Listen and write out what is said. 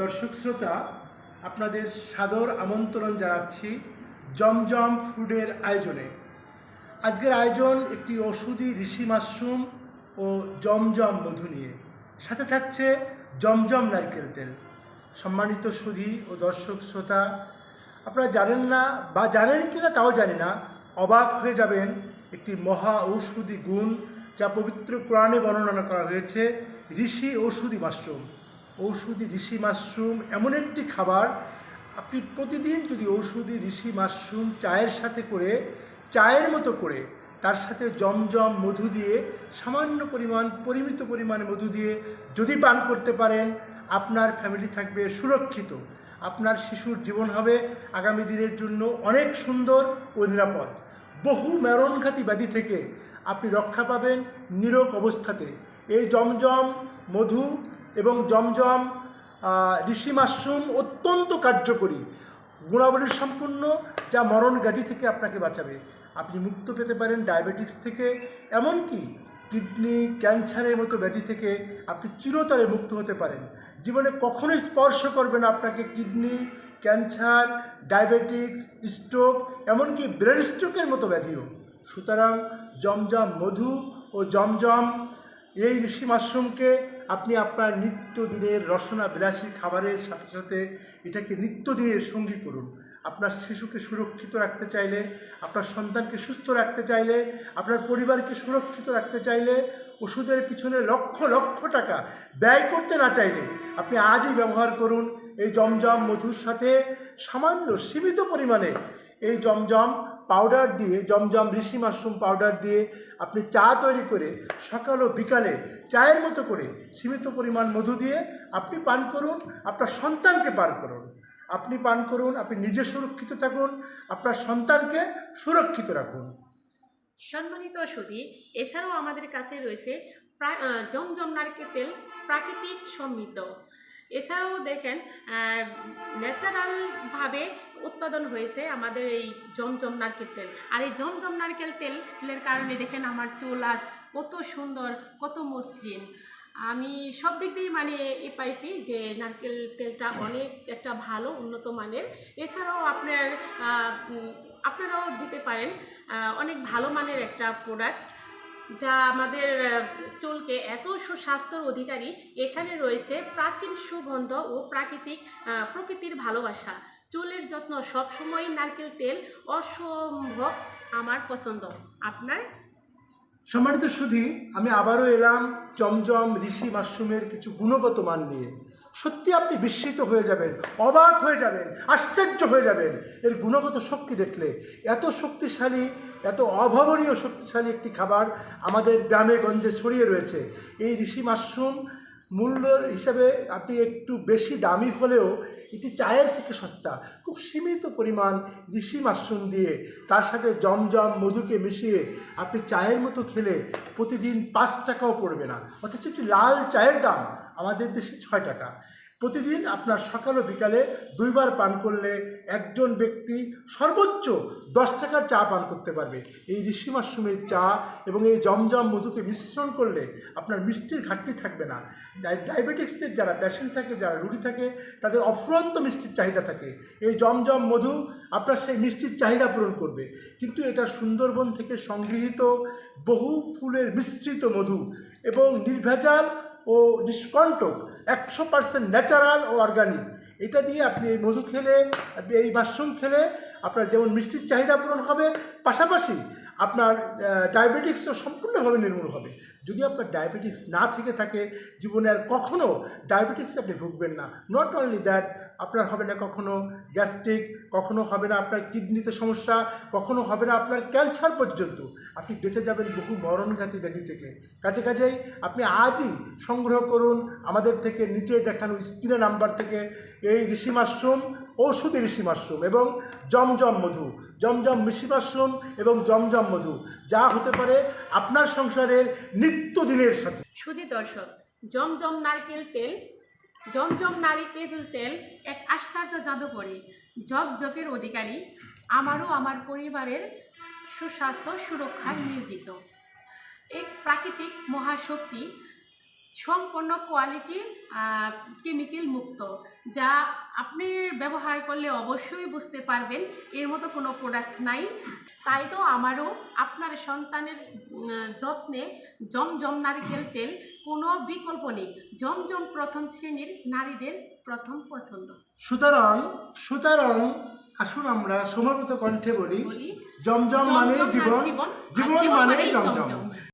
দর্শক শ্রোতা, আপনাদের সাদর আমন্ত্রণ জানাচ্ছি জমজম ফুডের আয়োজনে। আজকের আয়োজন একটি ওষুধি ঋষি মাশরুম ও জমজম মধু নিয়ে, সাথে থাকছে জমজম নারকেল তেল। সম্মানিত সুধী ও দর্শক শ্রোতা, আপনারা জানেন না বা জানেন কি না তাও জানি না, অবাক হয়ে যাবেন একটি মহা ঔষধি গুণ যা পবিত্র কোরআনে বর্ণনা করা হয়েছে, ঋষি ঔষধি মাশরুম। ঔষধি ঋষি মাশরুম এমন একটি খাবার, আপনি প্রতিদিন যদি ঔষধি ঋষি মাশরুম চায়ের সাথে করে, চায়ের মতো করে তার সাথে জমজম মধু দিয়ে, সামান্য পরিমিত পরিমাণে মধু দিয়ে যদি পান করতে পারেন, আপনার ফ্যামিলি থাকবে সুরক্ষিত। আপনার শিশুর জীবন হবে আগামী দিনের জন্য অনেক সুন্দর ও নিরাপদ। বহু মেরণঘাতী ব্যাধি থেকে আপনি রক্ষা পাবেন নীরোগ অবস্থাতে। এই জমজম মধু এবং জমজম ঋষি মাশরুম অত্যন্ত কার্যকরী, গুণাবলী সম্পূর্ণ, যা মরণ ব্যাধি থেকে আপনাকে বাঁচাবে। আপনি মুক্ত পেতে পারেন ডায়াবেটিস থেকে, এমনকি কিডনি ক্যান্সারের মতো ব্যাধি থেকে আপনি চিরতরে মুক্ত হতে পারেন। জীবনে কখনোই স্পর্শ করবে না আপনাকে কিডনি ক্যান্সার, ডায়াবেটিক্স, স্ট্রোক, এমনকি ব্রেন স্ট্রোকের মতো ব্যাধিও। সুতরাং জমজম মধু ও জমজম এই ঋষি মাশরুমকে আপনি আপনার নিত্যদিনের রসনা বিলাসী খাবারের সাথে সাথে এটাকে নিত্যদিনের সঙ্গী করুন। আপনার শিশুকে সুরক্ষিত রাখতে চাইলে, আপনার সন্তানকে সুস্থ রাখতে চাইলে, আপনার পরিবারকে সুরক্ষিত রাখতে চাইলে, ওষুধের পিছনে লক্ষ লক্ষ টাকা ব্যয় করতে না চাইলে আপনি আজই ব্যবহার করুন এই জমজম মধুর সাথে সামান্য সীমিত পরিমাণে এই জমজম পাউডার দিয়ে, জমজম ঋষি মাশরুম পাউডার দিয়ে আপনি চা তৈরি করে সকাল ও বিকালে চায়ের মতো করে সীমিত পরিমাণ মধু দিয়ে আপনি পান করুন, আপনার সন্তানকে পান করুন। আপনি পান করুন, আপনি নিজে সুরক্ষিত থাকুন, আপনার সন্তানকে সুরক্ষিত রাখুন। সম্মানিত সুধী, এছাড়াও আমাদের কাছে রয়েছে জমজম নারকেল তেল প্রাকৃতিক সমৃদ্ধ। এছাড়াও দেখেন ন্যাচারালভাবে উৎপাদন হয়েছে আমাদের এই জমজম নারকেল তেল। আর এই জমজম নারকেল তেলের কারণে দেখেন আমার চুল আজ কত সুন্দর, কত মসৃণ। আমি সব দিক দিয়ে পাইছি যে নারকেল তেলটা অনেক একটা ভালো উন্নত মানের। এছাড়াও আপনারাও দিতে পারেন অনেক ভালো মানের একটা প্রোডাক্ট, যা আমাদের চুলকে এত সুস্বাস্থ্যর অধিকারী। এখানে রয়েছে প্রাচীন সুগন্ধ ও প্রকৃতির ভালোবাসা। চুলের যত্ন সবসময় নারকেল তেল অসম্ভব আমার পছন্দ। আপনার? সম্মানিত সুধী, আমি আবারও এলাম জমজম ঋষি মাশরুমের কিছু গুণগত মান নিয়ে। সত্যি আপনি বিস্মিত হয়ে যাবেন, অবাক হয়ে যাবেন, আশ্চর্য হয়ে যাবেন এর গুণগত শক্তি দেখলে। এত শক্তিশালী, এত অভাবনীয় শক্তিশালী একটি খাবার আমাদের গ্রামে গঞ্জে ছড়িয়ে রয়েছে। এই ঋষি মাশরুম মূল্য হিসাবে আপনি একটু বেশি দামি হলেও এটি চায়ের থেকে সস্তা। খুব সীমিত পরিমাণ ঋষি মাশরুম দিয়ে তার সাথে জমজম মধুকে মিশিয়ে আপনি চায়ের মতো খেলে প্রতিদিন 5 টাকাও পড়বে না, অথচ একটি লাল চায়ের দাম আমাদের দেশে 6 টাকা। প্রতিদিন আপনার সকাল ও বিকালে 2 বার পান করলে একজন ব্যক্তি সর্বোচ্চ 10 টাকার চা পান করতে পারবে। এই ঋষি মাশরুমের চা এবং এই জমজম মধুকে মিশ্রণ করলে আপনার মিষ্টির ঘাটতি থাকবে না। ডায়াবেটিক্সের যারা পেশেন্ট থাকে, যারা রোগী থাকে, তাদের অফুরন্ত মিষ্টির চাহিদা থাকে। এই জমজম মধু আপনার সেই মিষ্টির চাহিদা পূরণ করবে। কিন্তু এটা সুন্দরবন থেকে সংগৃহীত বহু ফুলের মিশ্রিত মধু এবং নির্ভেজাল ও নিষ্কণ্টক, 100% ন্যাচারাল ও অর্গানিক। এটা দিয়ে আপনি এই মধু খেলে, এই মাশরুম খেলে আপনার যেমন মিষ্টির চাহিদা পূরণ হবে, পাশাপাশি আপনার ডায়াবেটিক্সও সম্পূর্ণভাবে নির্মূল হবে। যদি আপনার ডায়াবেটিক্স না থেকে থাকে, জীবনে আর কখনও ডায়াবেটিক্সে আপনি ভুগবেন না। নট অনলি দ্যাট, আপনার হবে না কখনো গ্যাস্ট্রিক, কখনো হবে না আপনার কিডনিতে সমস্যা, কখনো হবে না আপনার ক্যান্সার পর্যন্ত। আপনি বেঁচে যাবেন বহু মরণঘাতী ব্যাধি থেকে। কাজেই আপনি আজই সংগ্রহ করুন আমাদের থেকে নিচে দেখানো স্ক্রিনের নাম্বার থেকে এই ঋষি মাশরুম, ঔষধি ঋষি মাশরুম এবং জমজম মধু, জমজম ঋষি মাশরুম এবং জমজম মধু, যা হতে পারে আপনার সংসারের নিত্যদিনের সাথে। সুধী দর্শক, জমজম নারকেল তেল এক আশ্চর্য জাদুকরী, ঝকঝকের অধিকারী। আমারও আমার পরিবারের সুস্বাস্থ্য সুরক্ষায় নিয়োজিত এক প্রাকৃতিক মহাশক্তি। সম্পূর্ণ কোয়ালিটি কেমিক্যাল মুক্ত, যা আপনি ব্যবহার করলে অবশ্যই বুঝতে পারবেন এর মতো কোনো প্রোডাক্ট নাই। তাই তো আমারও আপনার সন্তানের যত্নে জমজম নারকেল তেল কোনো বিকল্প নেই। জমজম প্রথম শ্রেণীর নারীদের প্রথম পছন্দ। সুতরাং আসুন আমরা সমবেত কণ্ঠে বলি, বলি জমজম মানে জীবন, জীবন মানে জমজম। জমজম।